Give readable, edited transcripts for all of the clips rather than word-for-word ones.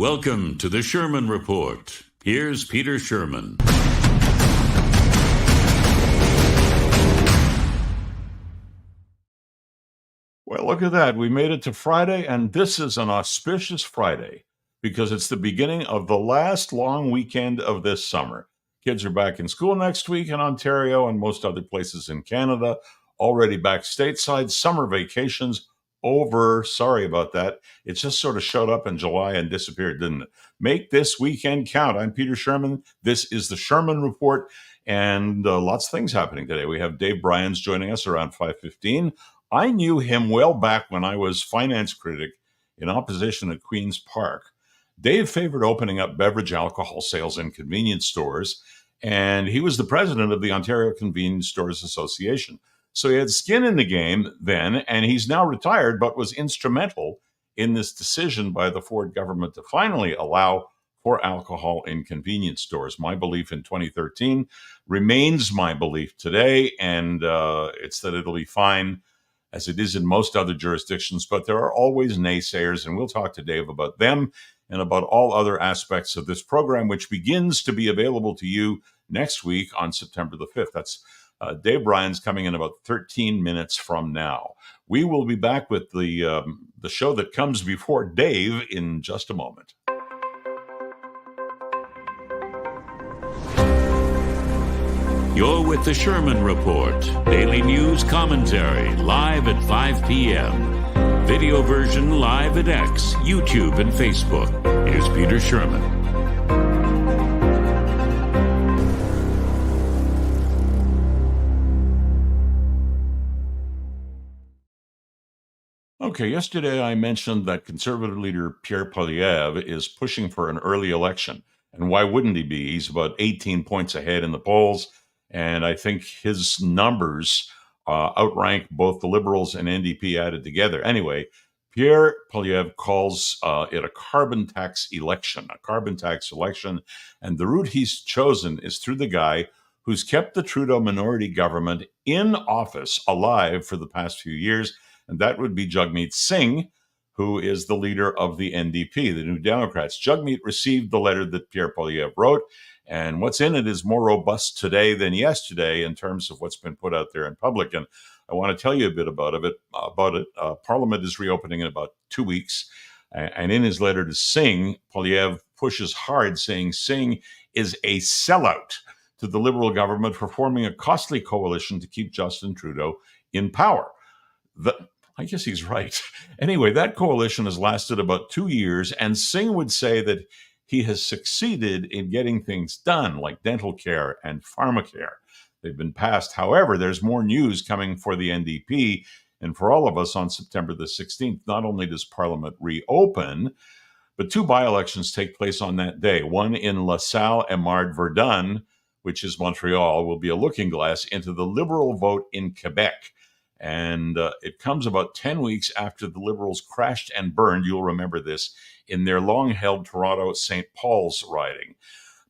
Welcome to the Sherman Report. Here's Peter Sherman. Well, look at that. We made it to Friday, and this is an auspicious Friday because it's the beginning of the last long weekend of this summer. Kids are back in school next week in Ontario and most other places in Canada. Already back stateside. Summer vacations over. Sorry about that. It just sort of showed up in July and disappeared, didn't it? Make this weekend count. I'm Peter Sherman. This is the Sherman Report, and lots of things happening today. We have Dave Bryans joining us around 5:15. I knew him well back when I was finance critic in opposition at Queen's Park. Dave favored opening up beverage alcohol sales in convenience stores, and he was the president of the Ontario Convenience Stores Association. So he had skin in the game then, and he's now retired, but was instrumental in this decision by the Ford government to finally allow for alcohol in convenience stores. My belief in 2013 remains my belief today, and it's that it'll be fine, as it is in most other jurisdictions, but there are always naysayers, and we'll talk to Dave about them and about all other aspects of this program, which begins to be available to you next week on September the 5th. That's Dave Bryans coming in about 13 minutes from now. We will be back with the show that comes before Dave in just a moment. You're with the Sherman Report. Daily news commentary live at 5 p.m. Video version live at X, YouTube, and Facebook. Here's Peter Sherman. Okay, yesterday I mentioned that Conservative leader Pierre Poilievre is pushing for an early election. And why wouldn't he be? He's about 18 points ahead in the polls. And I think his numbers outrank both the Liberals and NDP added together. Anyway, Pierre Poilievre calls it a carbon tax election, And the route he's chosen is through the guy who's kept the Trudeau minority government in office alive for the past few years. And that would be Jagmeet Singh, who is the leader of the NDP, the New Democrats. Jagmeet received the letter that Pierre Poilievre wrote. And what's in it is more robust today than yesterday in terms of what's been put out there in public. And I want to tell you a bit about it. Parliament is reopening in about 2 weeks. And in his letter to Singh, Poilievre pushes hard, saying Singh is a sellout to the Liberal government for forming a costly coalition to keep Justin Trudeau in power. I guess he's right. Anyway, that coalition has lasted about 2 years, and Singh would say that he has succeeded in getting things done, like dental care and pharmacare. They've been passed. However, there's more news coming for the NDP and for all of us on September the 16th. Not only does Parliament reopen, but 2 by-elections take place on that day. One in LaSalle and Verdun, which is Montreal, will be a looking glass into the Liberal vote in Quebec. And it comes about 10 weeks after the Liberals crashed and burned, you'll remember this, in their long-held Toronto-St. Paul's riding.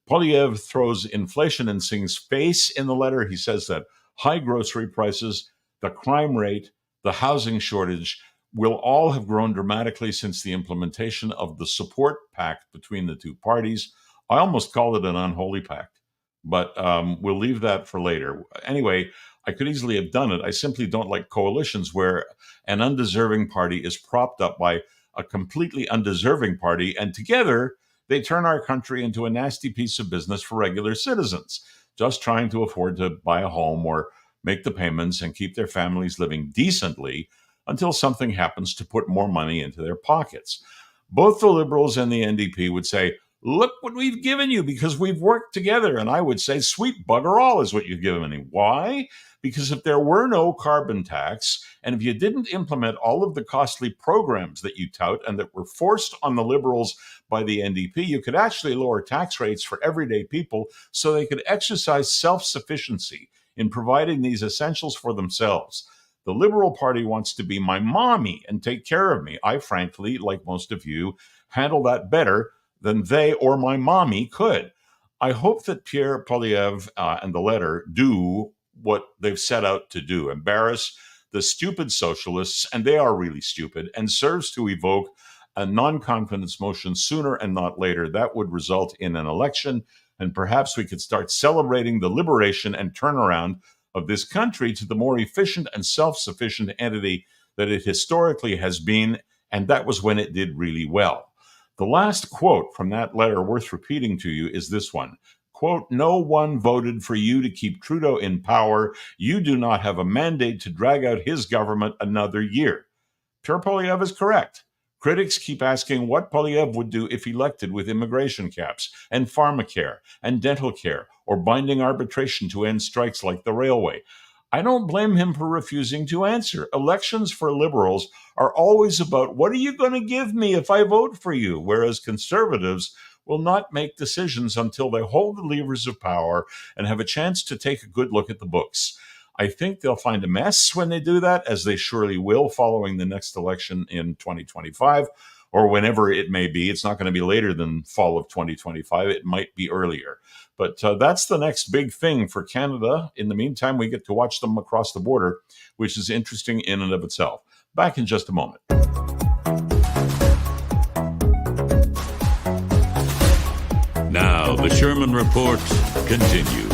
Poilievre throws inflation in Singh's face in the letter. He says that high grocery prices, the crime rate, the housing shortage will all have grown dramatically since the implementation of the support pact between the two parties. I almost called it an unholy pact, but we'll leave that for later. Anyway, I could easily have done it. I simply don't like coalitions where an undeserving party is propped up by a completely undeserving party, and together they turn our country into a nasty piece of business for regular citizens, just trying to afford to buy a home or make the payments and keep their families living decently until something happens to put more money into their pockets. Both the Liberals and the NDP would say, look what we've given you because we've worked together. And I would say, sweet bugger all is what you've given me. Why? Because if there were no carbon tax, and if you didn't implement all of the costly programs that you tout and that were forced on the Liberals by the NDP, you could actually lower tax rates for everyday people so they could exercise self-sufficiency in providing these essentials for themselves. The Liberal Party wants to be my mommy and take care of me. I frankly, like most of you, handle that better than they or my mommy could. I hope that Pierre Poilievre and the letter do what they've set out to do, embarrass the stupid socialists, and they are really stupid, and serves to evoke a non-confidence motion sooner and not later. That would result in an election, and perhaps we could start celebrating the liberation and turnaround of this country to the more efficient and self-sufficient entity that it historically has been, and that was when it did really well. The last quote from that letter worth repeating to you is this one. Quote, "No one voted for you to keep Trudeau in power. You do not have a mandate to drag out his government another year." Pierre Poilievre is correct. Critics keep asking what Poilievre would do if elected with immigration caps and pharmacare and dental care or binding arbitration to end strikes like the railway. I don't blame him for refusing to answer. Elections for Liberals are always about what are you going to give me if I vote for you, whereas Conservatives will not make decisions until they hold the levers of power and have a chance to take a good look at the books. I think they'll find a mess when they do that, as they surely will following the next election in 2025 or whenever it may be. It's not going to be later than fall of 2025. It might be earlier. But that's the next big thing for Canada. In the meantime, we get to watch them across the border, which is interesting in and of itself. Back in just a moment. Now, the Sherman Report continues.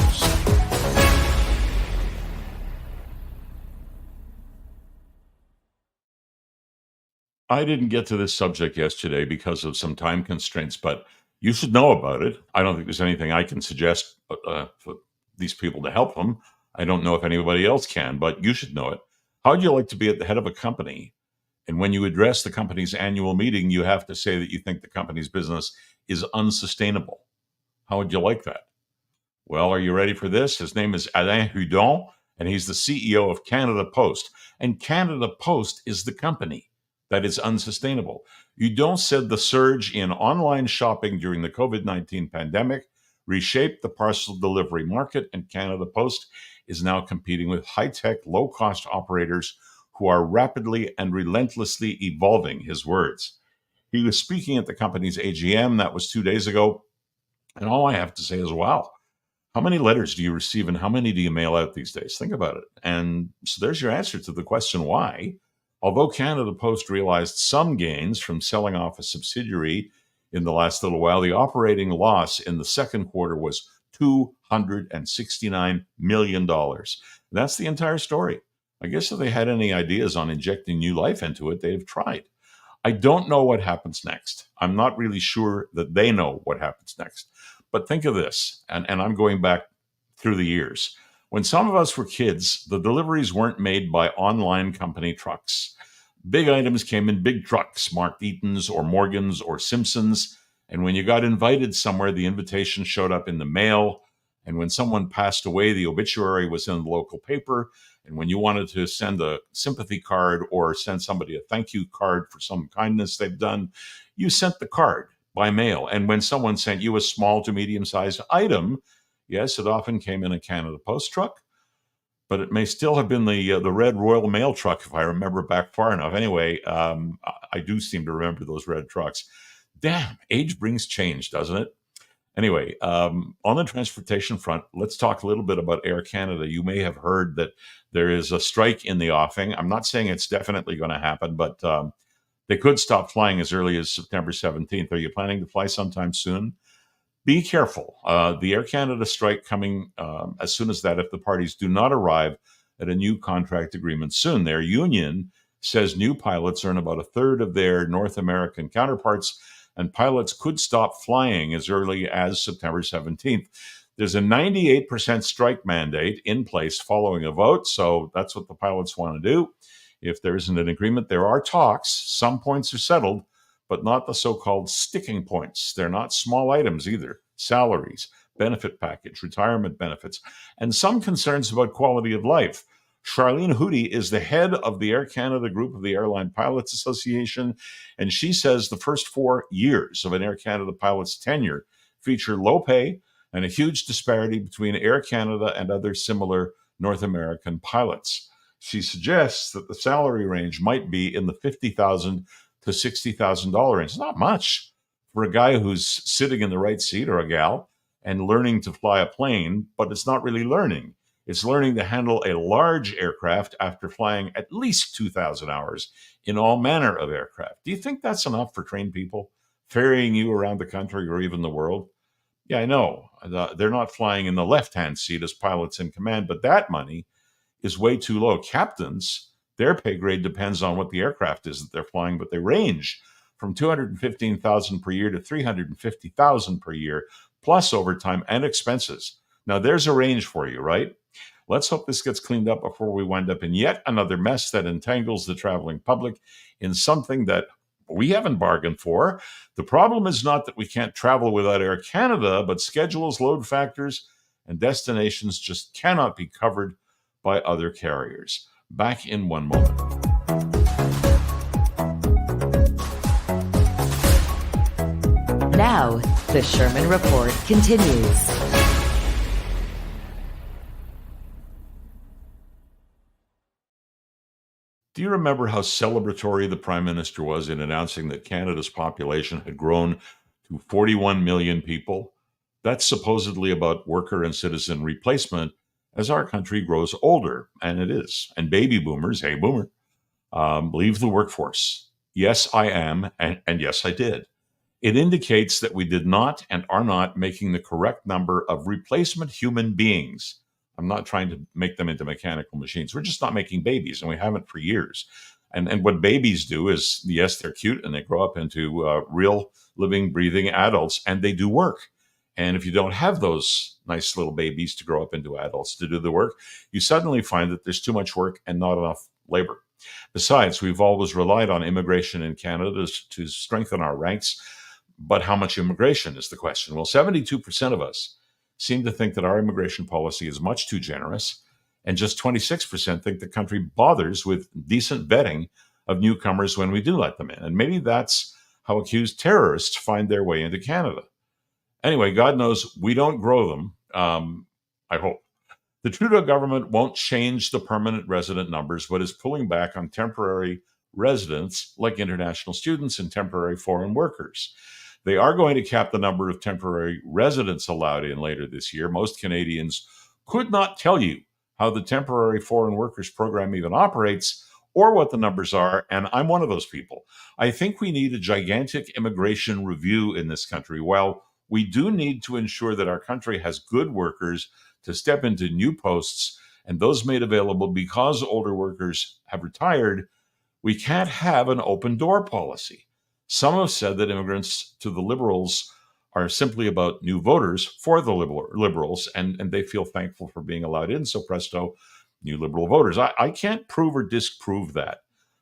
I didn't get to this subject yesterday because of some time constraints, but you should know about it. I don't think there's anything I can suggest for these people to help them. I don't know if anybody else can, but you should know it. How would you like to be at the head of a company? And when you address the company's annual meeting, you have to say that you think the company's business is unsustainable. How would you like that? Well, are you ready for this? His name is Alain Hudon, and he's the CEO of Canada Post. And Canada Post is the company that is unsustainable. Hudon said the surge in online shopping during the COVID-19 pandemic reshaped the parcel delivery market, and Canada Post is now competing with high-tech, low-cost operators who are rapidly and relentlessly evolving, his words. He was speaking at the company's AGM, that was 2 days ago, and all I have to say is, wow, how many letters do you receive and how many do you mail out these days? Think about it. And so there's your answer to the question why. Although Canada Post realized some gains from selling off a subsidiary in the last little while, the operating loss in the second quarter was $269 million. That's the entire story. I guess if they had any ideas on injecting new life into it, they'd have tried. I don't know what happens next. I'm not really sure that they know what happens next. But think of this, and I'm going back through the years. When some of us were kids, the deliveries weren't made by online company trucks. Big items came in big trucks, marked Eaton's or Morgan's or Simpson's. And when you got invited somewhere, the invitation showed up in the mail. And when someone passed away, the obituary was in the local paper. And when you wanted to send a sympathy card or send somebody a thank you card for some kindness they've done, you sent the card by mail. And when someone sent you a small to medium-sized item, yes, it often came in a Canada Post truck, but it may still have been the red Royal Mail truck, if I remember back far enough. Anyway, I do seem to remember those red trucks. Damn, age brings change, doesn't it? Anyway, on the transportation front, let's talk a little bit about Air Canada. You may have heard that there is a strike in the offing. I'm not saying it's definitely going to happen, but they could stop flying as early as September 17th. Are you planning to fly sometime soon? Be careful. The Air Canada strike coming as soon as that if the parties do not arrive at a new contract agreement soon. Their union says new pilots earn about a third of their North American counterparts, and pilots could stop flying as early as September 17th. There's a 98% strike mandate in place following a vote, so that's what the pilots want to do. If there isn't an agreement, there are talks. Some points are settled, but not the so-called sticking points. They're not small items either. Salaries, benefit package, retirement benefits, and some concerns about quality of life. Charlene Hootie is the head of the Air Canada group of the Airline Pilots Association, and she says the first 4 years of an Air Canada pilot's tenure feature low pay and a huge disparity between Air Canada and other similar North American pilots. She suggests that the salary range might be in the $50,000 to $60,000 range. It's not much for a guy who's sitting in the right seat, or a gal, and learning to fly a plane, but it's not really learning. It's learning to handle a large aircraft after flying at least 2,000 hours in all manner of aircraft. Do you think that's enough for trained people ferrying you around the country or even the world? Yeah, I know. They're not flying in the left-hand seat as pilots in command, but that money is way too low. Captains, their pay grade depends on what the aircraft is that they're flying, but they range from 215,000 per year to 350,000 per year, plus overtime and expenses. Now, there's a range for you, right? Let's hope this gets cleaned up before we wind up in yet another mess that entangles the traveling public in something that we haven't bargained for. The problem is not that we can't travel without Air Canada, but schedules, load factors, and destinations just cannot be covered by other carriers. Back in one moment. Now, the Sherman Report continues. Do you remember how celebratory the Prime Minister was in announcing that Canada's population had grown to 41 million people? That's supposedly about worker and citizen replacement as our country grows older, and it is. And baby boomers, hey boomer, leave the workforce. Yes, I am, and yes, I did. It indicates that we did not and are not making the correct number of replacement human beings. I'm not trying to make them into mechanical machines. We're just not making babies, and we haven't for years. And what babies do is, yes, they're cute, and they grow up into real, living, breathing adults, and they do work. And if you don't have those nice little babies to grow up into adults to do the work, you suddenly find that there's too much work and not enough labor. Besides, we've always relied on immigration in Canada to strengthen our ranks. But how much immigration is the question? Well, 72% of us seem to think that our immigration policy is much too generous, and just 26% think the country bothers with decent vetting of newcomers when we do let them in. And maybe that's how accused terrorists find their way into Canada. Anyway, God knows we don't grow them, I hope. The Trudeau government won't change the permanent resident numbers, but is pulling back on temporary residents like international students and temporary foreign workers. They are going to cap the number of temporary residents allowed in later this year. Most Canadians could not tell you how the temporary foreign workers program even operates or what the numbers are, and I'm one of those people. I think we need a gigantic immigration review in this country. While we do need to ensure that our country has good workers to step into new posts and those made available because older workers have retired, we can't have an open door policy. Some have said that immigrants to the Liberals are simply about new voters for the Liberals, and they feel thankful for being allowed in. So presto, new Liberal voters. I can't prove or disprove that,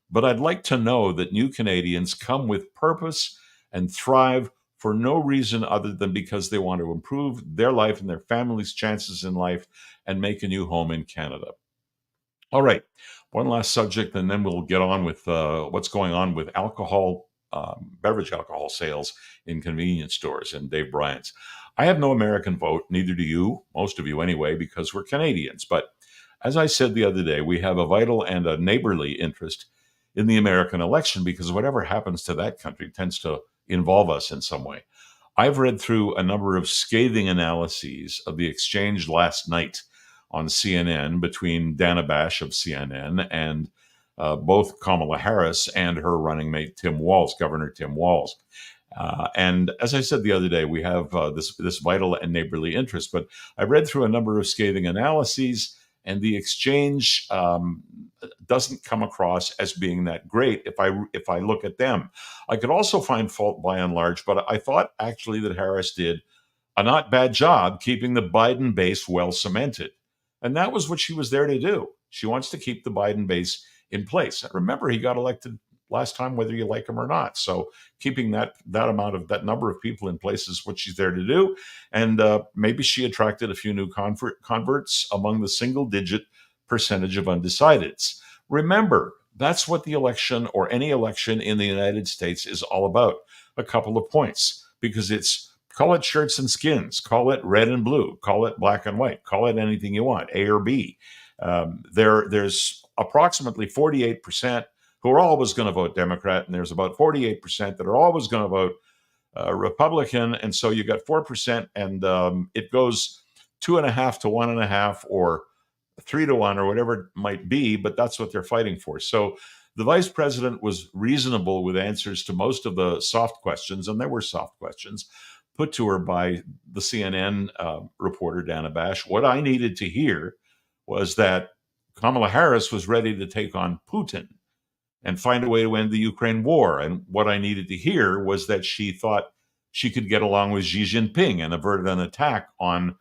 but I'd like to know that new Canadians come with purpose and thrive for no reason other than because they want to improve their life and their family's chances in life and make a new home in Canada. All right, one last subject, and then we'll get on with what's going on with beverage alcohol sales in convenience stores and Dave Bryant's. I have no American vote, neither do you, most of you anyway, because we're Canadians. But as I said the other day, we have a vital and a neighborly interest in the American election because whatever happens to that country tends to involve us in some way. I've read through a number of scathing analyses of the exchange last night on CNN between Dana Bash of CNN and both Kamala Harris and her running mate, Governor Tim Walz. And as I said the other day, we have this vital and neighborly interest. But I read through a number of scathing analyses, and the exchange doesn't come across as being that great if I look at them. I could also find fault by and large, but I thought actually that Harris did a not bad job keeping the Biden base well cemented. And that was what she was there to do. She wants to keep the Biden base in place. And remember, he got elected last time, whether you like him or not. So keeping that number of people in place is what she's there to do. And maybe she attracted a few new converts among the single-digit percentage of undecideds. Remember, that's what the election or any election in the United States is all about. A couple of points, because it's call it shirts and skins, call it red and blue, call it black and white, call it anything you want, A or B. There's approximately 48% who are always going to vote Democrat, and there's about 48% that are always going to vote Republican. And so you got 4%, and it goes 2.5 to 1.5 or 3-1 or whatever it might be, but that's what they're fighting for. So the vice president was reasonable with answers to most of the soft questions, and there were soft questions put to her by the CNN reporter, Dana Bash. What I needed to hear was that Kamala Harris was ready to take on Putin and find a way to end the Ukraine war. And what I needed to hear was that she thought she could get along with Xi Jinping and avert an attack on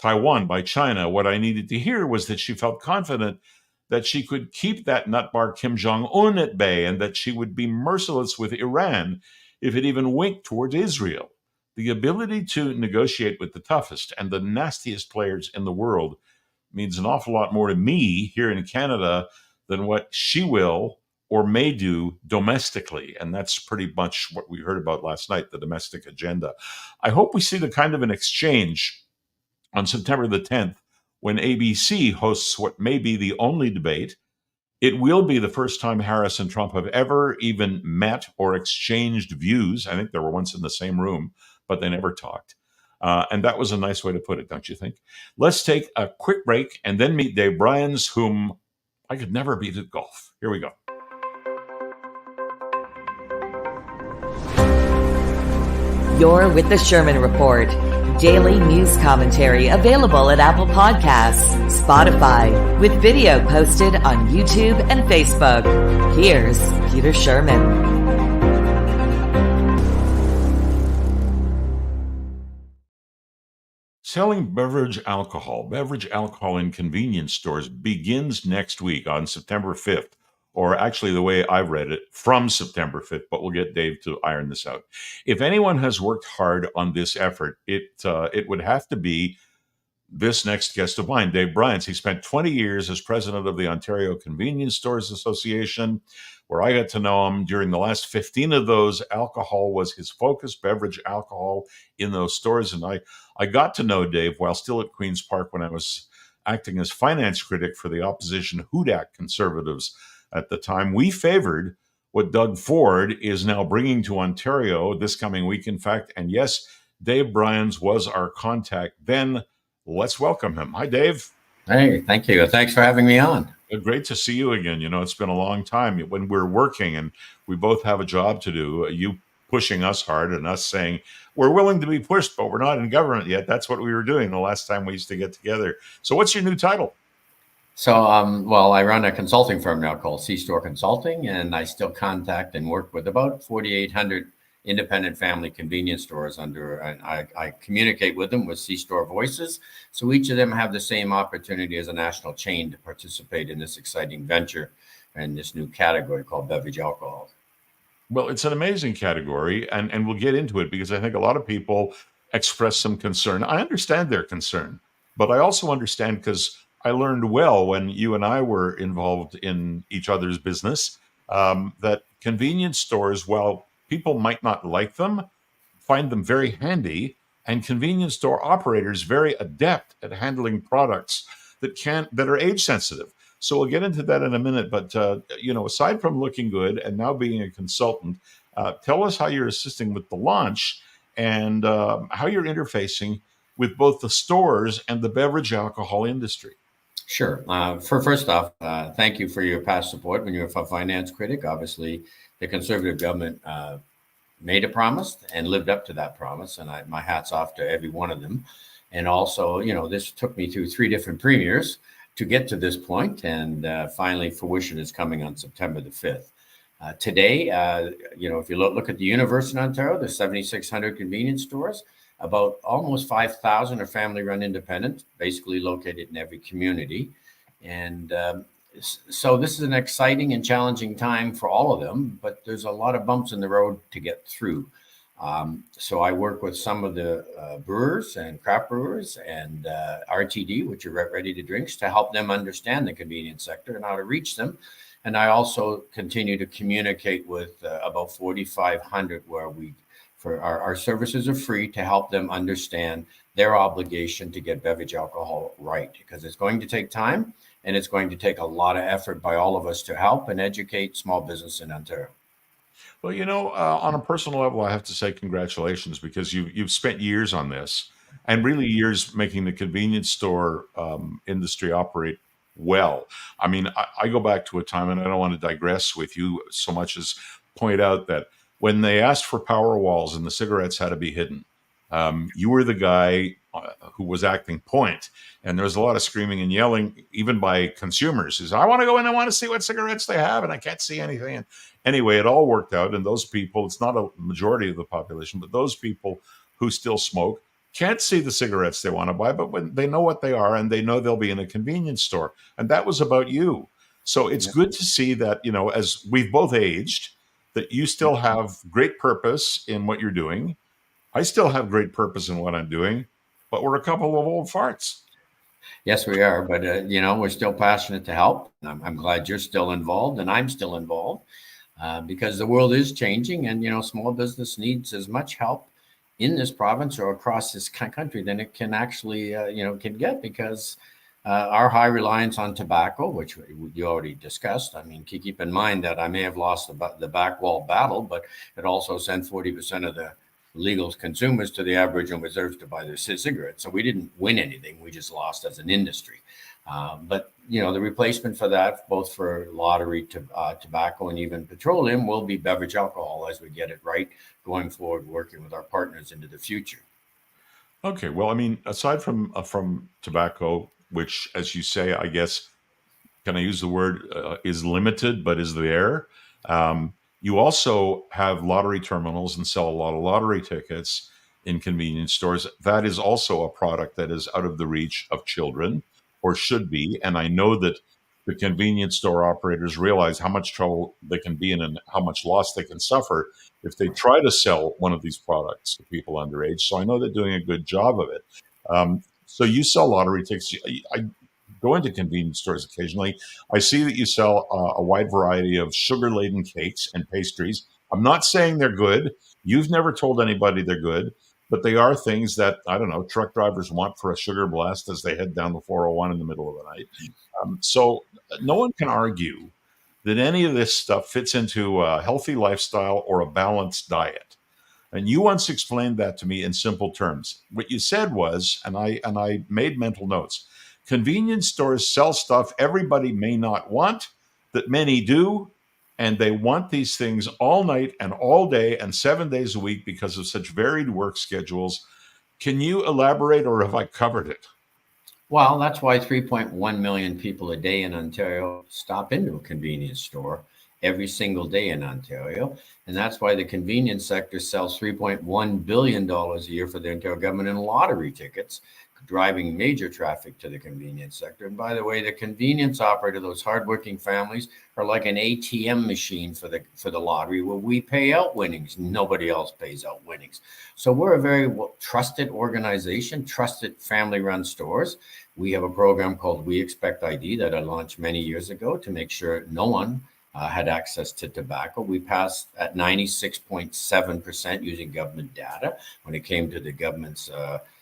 Taiwan by China. What I needed to hear was that she felt confident that she could keep that nutbar Kim Jong-un at bay and that she would be merciless with Iran if it even winked toward Israel. The ability to negotiate with the toughest and the nastiest players in the world means an awful lot more to me here in Canada than what she will or may do domestically. And that's pretty much what we heard about last night, the domestic agenda. I hope we see the kind of an exchange on September the 10th when ABC hosts what may be the only debate. It will be the first time Harris and Trump have ever even met or exchanged views. I think they were once in the same room, but they never talked. And that was a nice way to put it, don't you think? Let's take a quick break and then meet Dave Bryans, whom I could never beat at golf. Here we go. You're with the Sherman Report. Daily news commentary available at Apple Podcasts, Spotify, with video posted on YouTube and Facebook. Here's Peter Sherman. Selling beverage alcohol in convenience stores begins next week on September 5th. Or actually, the way I've read it, from September 5th, but we'll get Dave to iron this out. If anyone has worked hard on this effort, it would have to be this next guest of mine, Dave Bryans. He spent 20 years as president of the Ontario Convenience Stores Association, where I got to know him. During the last 15 of those, alcohol was his focus, beverage alcohol in those stores. And I got to know Dave while still at Queen's Park when I was acting as finance critic for the opposition Hudak Conservatives. At the time, we favored what Doug Ford is now bringing to Ontario this coming week, in fact. And yes, Dave Bryans was our contact then. Let's welcome him. Hi, Dave. Hey, thank you. Thanks for having me on. Great to see you again. You know, it's been a long time when we're working and we both have a job to do. You pushing us hard and us saying, we're willing to be pushed, but we're not in government yet. That's what we were doing the last time we used to get together. So what's your new title? So, I run a consulting firm now called C-Store Consulting, and I still contact and work with about 4,800 independent family convenience stores and I communicate with them with C-Store Voices. So each of them have the same opportunity as a national chain to participate in this exciting venture and this new category called beverage alcohol. Well, it's an amazing category, and we'll get into it because I think a lot of people express some concern. I understand their concern, but I also understand because I learned well when you and I were involved in each other's business that convenience stores, while people might not like them, find them very handy, and convenience store operators very adept at handling products that are age sensitive. So we'll get into that in a minute. But aside from looking good and now being a consultant, tell us how you're assisting with the launch and how you're interfacing with both the stores and the beverage alcohol industry. Sure. First off, thank you for your past support when you were a finance critic. Obviously, the Conservative government made a promise and lived up to that promise, and my hat's off to every one of them. And also, this took me through 3 different premiers to get to this point, and finally, fruition is coming on September the 5th. Today, if you look at the universe in Ontario, there's 7,600 convenience stores. About almost 5,000 are family-run independent, basically located in every community. And so this is an exciting and challenging time for all of them, but there's a lot of bumps in the road to get through. So I work with some of the brewers and craft brewers and RTD, which are ready-to drinks, to help them understand the convenience sector and how to reach them. And I also continue to communicate with about 4,500 where our services are free to help them understand their obligation to get beverage alcohol right, because it's going to take time and it's going to take a lot of effort by all of us to help and educate small business in Ontario. Well, on a personal level, I have to say congratulations because you've spent years on this and really years making the convenience store industry operate well. I mean, I go back to a time, and I don't want to digress with you so much as point out that when they asked for power walls and the cigarettes had to be hidden, you were the guy who was acting point. And there was a lot of screaming and yelling, even by consumers, who said, I want to go in, I want to see what cigarettes they have, and I can't see anything. And anyway, it all worked out. And those people, it's not a majority of the population, but those people who still smoke can't see the cigarettes they want to buy, but when they know what they are and they know they'll be in a convenience store. And that was about you. So it's good to see that, as we've both aged, that you still have great purpose in what you're doing. I still have great purpose in what I'm doing, but we're a couple of old farts. Yes, we are. But, we're still passionate to help. I'm glad you're still involved and I'm still involved because the world is changing and, small business needs as much help in this province or across this country than it can actually, can get because our high reliance on tobacco, which you already discussed. I mean, keep in mind that I may have lost the back wall battle, but it also sent 40% of the legal consumers to the Aboriginal reserves to buy their cigarettes. So we didn't win anything. We just lost as an industry. But, the replacement for that, both for lottery, tobacco, and even petroleum, will be beverage alcohol as we get it right going forward, working with our partners into the future. Okay. Well, I mean, aside from tobacco, which, as you say, I guess, can I use the word, is limited, but is there? You also have lottery terminals and sell a lot of lottery tickets in convenience stores. That is also a product that is out of the reach of children, or should be. And I know that the convenience store operators realize how much trouble they can be in and how much loss they can suffer if they try to sell one of these products to people underage. So I know they're doing a good job of it. So you sell lottery tickets. I go into convenience stores occasionally. I see that you sell a wide variety of sugar-laden cakes and pastries. I'm not saying they're good. You've never told anybody they're good, but they are things that, I don't know, truck drivers want for a sugar blast as they head down the 401 in the middle of the night. So no one can argue that any of this stuff fits into a healthy lifestyle or a balanced diet. And you once explained that to me in simple terms. What you said was, and I made mental notes, convenience stores sell stuff everybody may not want, that many do, and they want these things all night and all day and 7 days a week because of such varied work schedules. Can you elaborate, or have I covered it? Well, that's why 3.1 million people a day in Ontario stop into a convenience store every single day in Ontario. And that's why the convenience sector sells $3.1 billion a year for the Ontario government in lottery tickets, driving major traffic to the convenience sector. And by the way, the convenience operator, those hardworking families, are like an ATM machine for the lottery, where we pay out winnings. Nobody else pays out winnings. So we're a very trusted organization, trusted family-run stores. We have a program called We Expect ID that I launched many years ago to make sure no one had access to tobacco. We passed at 96.7% using government data when it came to the government's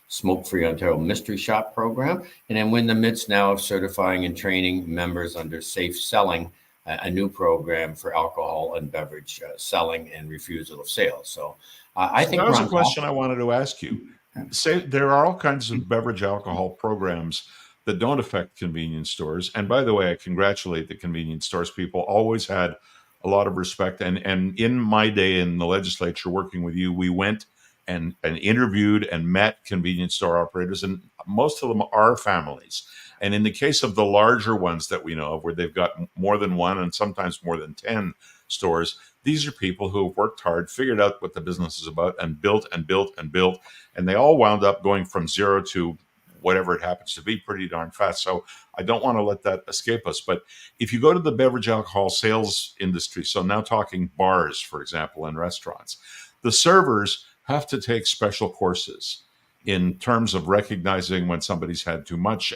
Smoke-Free Ontario Mystery Shop program. And then we're in the midst now of certifying and training members under Safe Selling, a new program for alcohol and beverage selling and refusal of sales. So I think that was a question I wanted to ask you. Say there are all kinds of beverage alcohol programs that don't affect convenience stores. And by the way, I congratulate the convenience stores people. Always had a lot of respect. And in my day in the legislature working with you, we went and interviewed and met convenience store operators, and most of them are families. And in the case of the larger ones that we know of, where they've got more than one and sometimes more than 10 stores, these are people who have worked hard, figured out what the business is about, and built and built and built. And they all wound up going from zero to whatever it happens to be pretty darn fast. So I don't want to let that escape us. But if you go to the beverage alcohol sales industry, so now talking bars, for example, and restaurants, the servers have to take special courses in terms of recognizing when somebody's had too much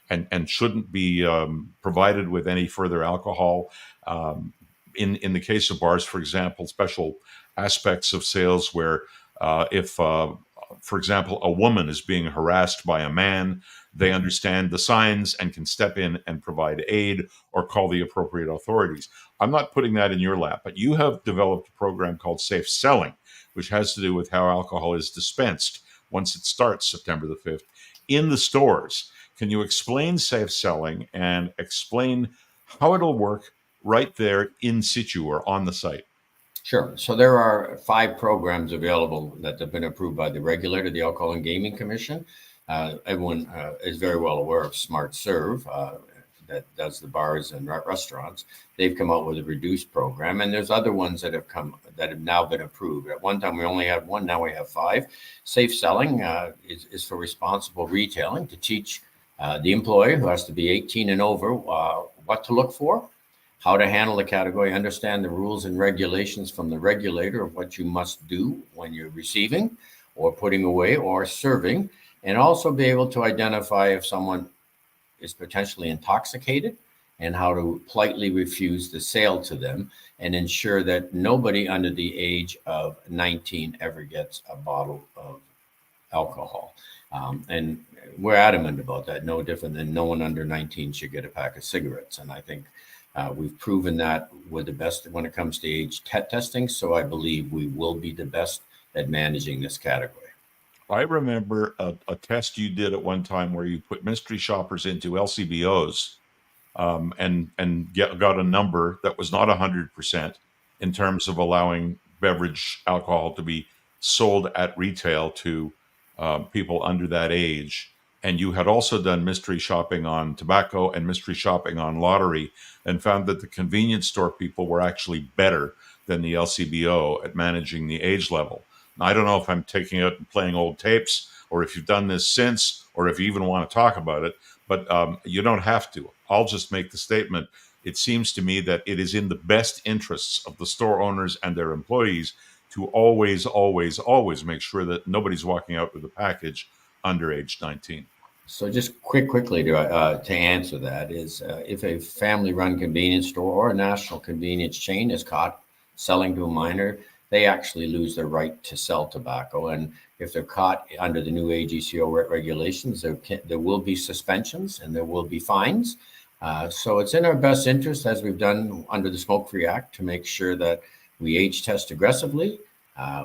and shouldn't be provided with any further alcohol. In the case of bars, for example, special aspects of sales where if, for example, a woman is being harassed by a man, they understand the signs and can step in and provide aid or call the appropriate authorities. I'm not putting that in your lap, but you have developed a program called Safe Selling, which has to do with how alcohol is dispensed once it starts September the 5th in the stores. Can you explain safe selling and explain how it'll work right there in situ or on the site? Sure. So there are 5 programs available that have been approved by the regulator, the Alcohol and Gaming Commission. Everyone is very well aware of Smart Serve that does the bars and restaurants. They've come out with a reduced program, and there's other ones that have now been approved. At one time we only had 1, now we have 5. Safe selling is for responsible retailing, to teach the employee, who has to be 18 and over, what to look for, how to handle the category, understand the rules and regulations from the regulator of what you must do when you're receiving or putting away or serving, and also be able to identify if someone is potentially intoxicated and how to politely refuse the sale to them and ensure that nobody under the age of 19 ever gets a bottle of alcohol. And we're adamant about that, no different than no one under 19 should get a pack of cigarettes. And I think we've proven that we're the best when it comes to age testing. So I believe we will be the best at managing this category. I remember a test you did at one time where you put mystery shoppers into LCBOs and got a number that was not 100% in terms of allowing beverage alcohol to be sold at retail to people under that age. And you had also done mystery shopping on tobacco and mystery shopping on lottery, and found that the convenience store people were actually better than the LCBO at managing the age level. Now, I don't know if I'm taking out and playing old tapes, or if you've done this since, or if you even want to talk about it, but you don't have to. I'll just make the statement. It seems to me that it is in the best interests of the store owners and their employees to always, always, always make sure that nobody's walking out with a package under age 19. So just quickly to answer that is, if a family-run convenience store or a national convenience chain is caught selling to a minor, they actually lose their right to sell tobacco. And if they're caught under the new AGCO regulations, there will be suspensions and there will be fines. So it's in our best interest, as we've done under the Smoke-Free Act, to make sure that we age test aggressively.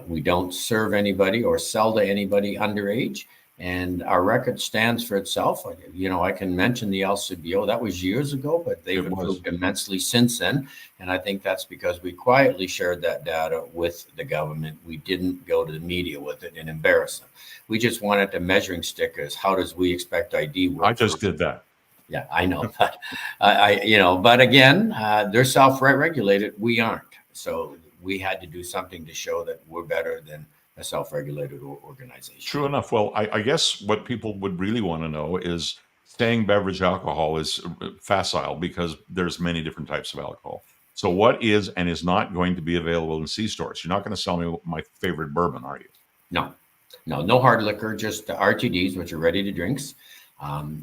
We don't serve anybody or sell to anybody underage. And our record stands for itself. I can mention the LCBO. That was years ago, but they've improved immensely since then. And I think that's because we quietly shared that data with the government. We didn't go to the media with it and embarrass them. We just wanted a measuring stick as how does we expect ID work. I just did that. Yeah, I know. But, but again, they're self-regulated. We aren't. So we had to do something to show that we're better than a self-regulated organization. True enough. Well, I guess what people would really want to know is staying beverage alcohol is facile because there's many different types of alcohol. So what is and is not going to be available in C-stores? You're not going to sell me my favorite bourbon, are you? No hard liquor, just RTDs, which are ready to drinks.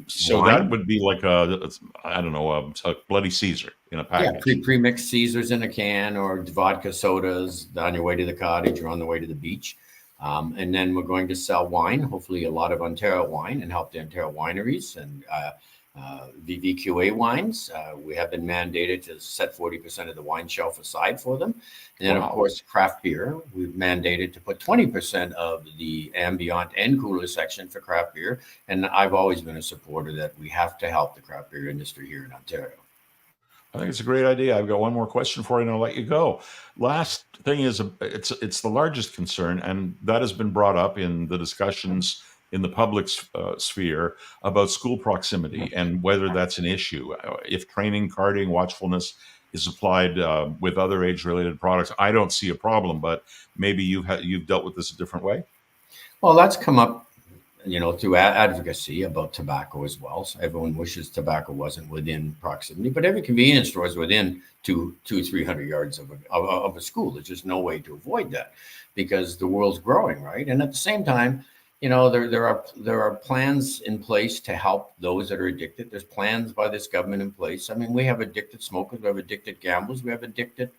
So wine. That would be like a Bloody Caesar in a package. Yeah, pre-mixed Caesars in a can, or vodka sodas on your way to the cottage or on the way to the beach. And then we're going to sell wine, hopefully a lot of Ontario wine, and help the Ontario wineries and VVQA wines. We have been mandated to set 40% of the wine shelf aside for them. And then, of course, craft beer. We've mandated to put 20% of the ambient and cooler section for craft beer. And I've always been a supporter that we have to help the craft beer industry here in Ontario. I think it's a great idea. I've got one more question for you, and I'll let you go. Last thing is, it's the largest concern, and that has been brought up in the discussions in the public sphere about school proximity and whether that's an issue. If training, carding, watchfulness is applied with other age-related products, I don't see a problem. But maybe you've dealt with this a different way. Well, that's come up, through advocacy about tobacco as well. So everyone wishes tobacco wasn't within proximity, but every convenience store is within 200-300 yards of a school. There's just no way to avoid that because the world's growing, right? And at the same time, there are plans in place to help those that are addicted. There's plans by this government in place. I mean, we have addicted smokers, we have addicted gamblers, we have addicted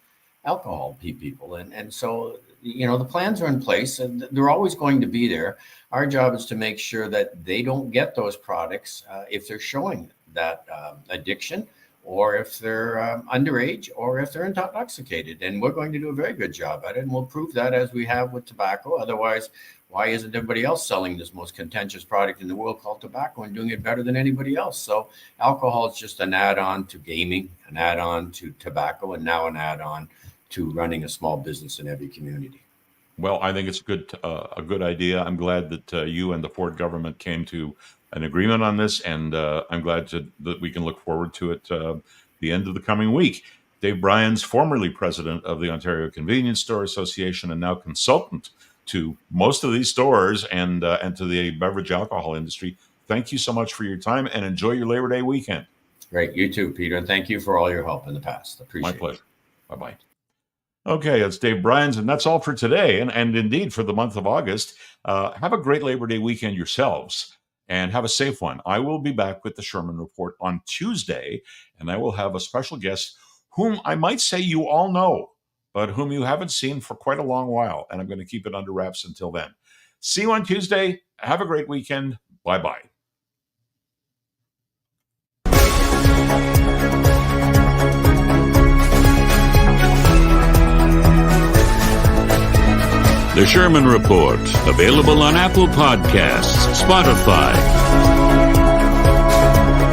alcohol people. And so, the plans are in place and they're always going to be there. Our job is to make sure that they don't get those products if they're showing that addiction, or if they're underage, or if they're intoxicated. And we're going to do a very good job at it. And we'll prove that as we have with tobacco. Otherwise, why isn't everybody else selling this most contentious product in the world called tobacco and doing it better than anybody else? So alcohol is just an add-on to gaming, an add-on to tobacco, and now an add-on to running a small business in every community. Well, I think it's a good idea. I'm glad that you and the Ford government came to an agreement on this, and I'm glad that we can look forward to it the end of the coming week. Dave Bryan's formerly president of the Ontario Convenience Store Association and now consultant to most of these stores and to the beverage alcohol industry. Thank you so much for your time, and enjoy your Labor Day weekend. Great. You too, Peter. And thank you for all your help in the past. Appreciate it. My pleasure. Bye-bye. Okay, it's Dave Bryan's, and that's all for today. And indeed, for the month of August, have a great Labor Day weekend yourselves, and have a safe one. I will be back with the Sherman Report on Tuesday, and I will have a special guest whom I might say you all know, but whom you haven't seen for quite a long while. And I'm going to keep it under wraps until then. See you on Tuesday. Have a great weekend. Bye-bye. The Sherman Report, available on Apple Podcasts, Spotify,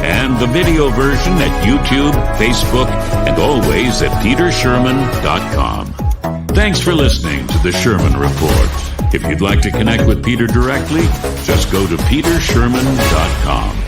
and the video version at YouTube, Facebook, and always at petersherman.com. Thanks for listening to The Sherman Report. If you'd like to connect with Peter directly, just go to petersherman.com.